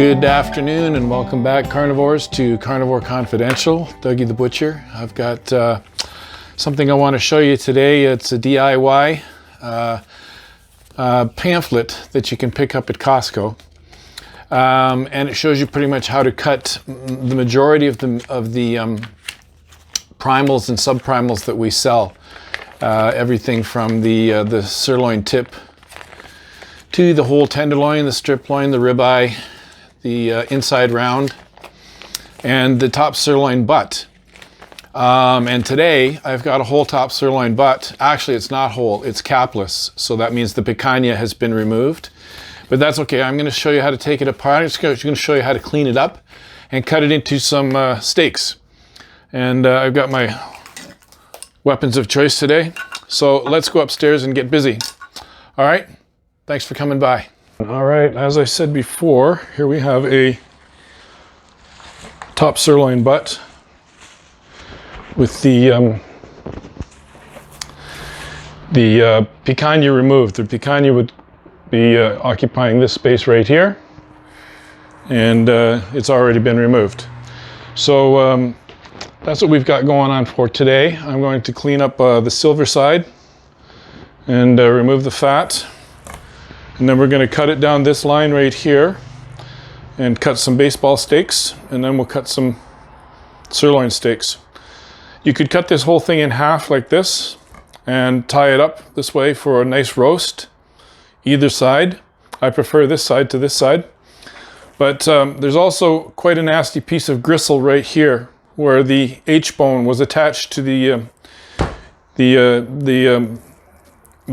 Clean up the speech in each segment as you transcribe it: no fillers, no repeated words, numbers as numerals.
Good afternoon and welcome back, carnivores, to Carnivore Confidential. Dougie the Butcher. I've got something I want to show you today. It's a DIY pamphlet that you can pick up at Costco. And it shows you pretty much how to cut the majority of the primals and subprimals that we sell. Everything from the sirloin tip to the whole tenderloin, the strip loin, the ribeye, the inside round, and the top sirloin butt. And today I've got a whole top sirloin butt. Actually, it's not whole, it's capless. So that means the picanha has been removed. But that's okay. I'm going to show you how to take it apart. I'm just going to show you how to clean it up and cut it into some steaks. And I've got my weapons of choice today. So let's go upstairs and get busy. All right. Thanks for coming by. All right, as I said before, here we have a top sirloin butt with the picanha removed. The picanha would be occupying this space right here, and it's already been removed. So that's what we've got going on for today. I'm going to clean up the silver side and remove the fat. And then we're going to cut it down this line right here and cut some baseball steaks, and then we'll cut some sirloin steaks. You could cut this whole thing in half like this and tie it up this way for a nice roast, either side. I prefer this side to this side. But there's also quite a nasty piece of gristle right here where the H-bone was attached to the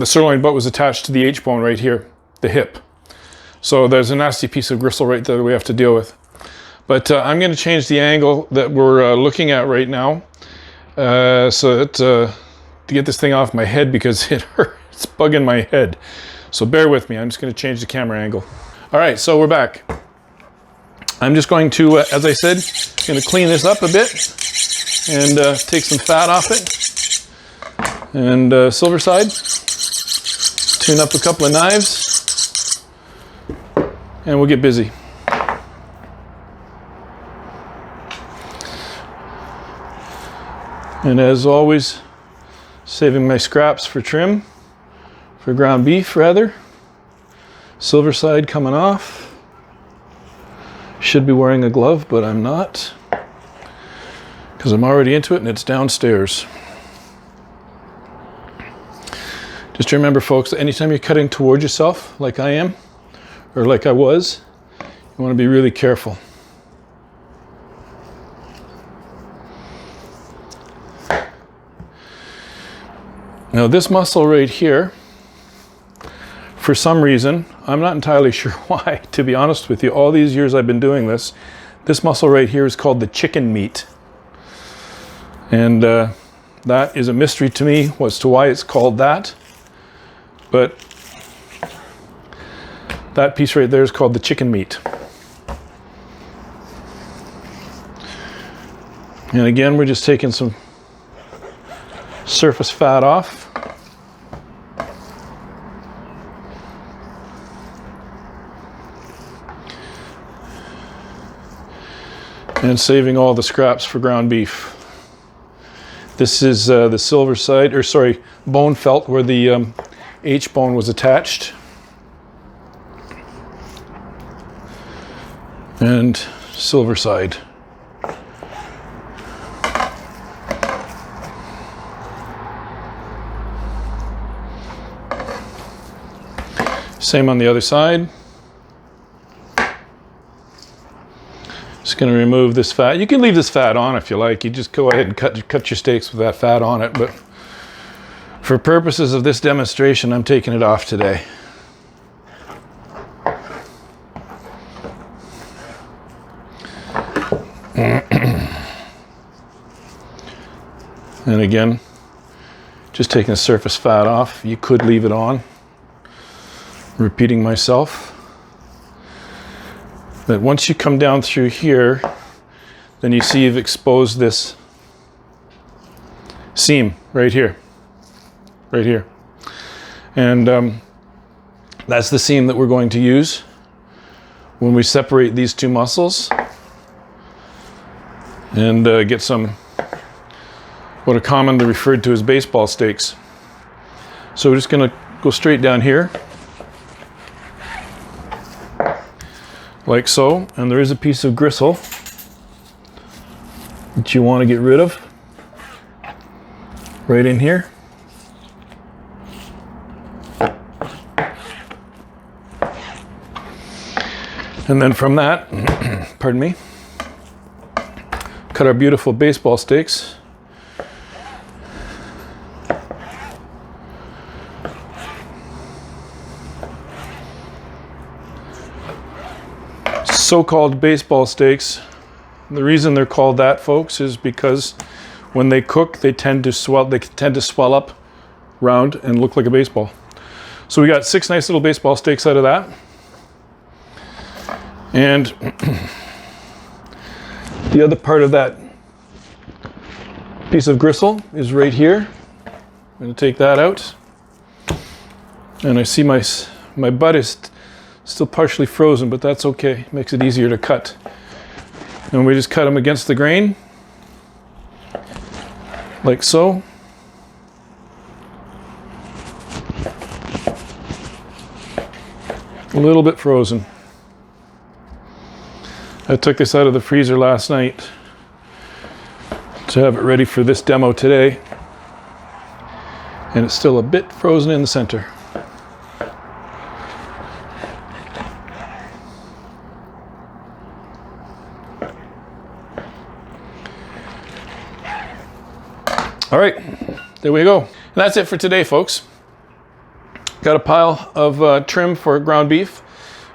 sirloin butt was attached to the H-bone right here. The hip. So there's a nasty piece of gristle right there that we have to deal with. But I'm going to change the angle that we're looking at right now so that to get this thing off my head, because it hurts. It's bugging my head. So bear with me. I'm just going to change the camera angle. All right, so we're back. I'm just going to, as I said, going to clean this up a bit and take some fat off it. And silver side, tune up a couple of knives. And we'll get busy. And as always, saving my scraps for trim, for ground beef rather. Silver side coming off. Should be wearing a glove, but I'm not, because I'm already into it and it's downstairs. Just remember, folks, that anytime you're cutting toward yourself, like I am, or like I was, you want to be really careful. Now this muscle right here, for some reason, I'm not entirely sure why, to be honest with you, all these years I've been doing this, this muscle right here is called the chicken meat. And that is a mystery to me as to why it's called that. But that piece right there is called the chicken meat. And again, we're just taking some surface fat off. And saving all the scraps for ground beef. This is the silver side, or sorry, bone felt where the H-bone was attached. And silver side. Same on the other side. Just going to remove this fat. You can leave this fat on if you like. You just go ahead and cut your steaks with that fat on it. But for purposes of this demonstration, I'm taking it off today. And again, just taking the surface fat off. You could leave it on. Repeating myself. But once you come down through here, then you see you've exposed this seam right here. Right here. And that's the seam that we're going to use when we separate these two muscles and get some what are commonly referred to as baseball steaks. So we're just going to go straight down here, like so, and there is a piece of gristle that you want to get rid of right in here. And then from that, pardon me, cut our beautiful baseball steaks. So-called baseball steaks. The reason they're called that, folks, is because when they cook, they tend to swell up round and look like a baseball. So we got 6 nice little baseball steaks out of that. And the other part of that piece of gristle is right here. I'm going to take that out. And I see my butt is still partially frozen, but that's okay. It makes it easier to cut. And we just cut them against the grain, like so. A little bit frozen. I took this out of the freezer last night to have it ready for this demo today. And it's still a bit frozen in the center. All right, there we go. And that's it for today, folks. Got a pile of trim for ground beef.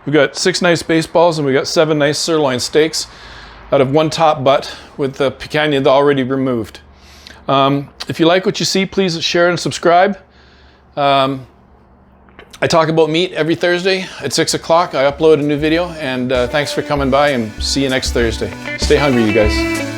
We've got 6 nice baseballs and we got 7 nice sirloin steaks out of 1 top butt with the picanha already removed. If you like what you see, please share and subscribe. I talk about meat every Thursday at 6 o'clock. I upload a new video, and thanks for coming by, and see you next Thursday. Stay hungry, you guys.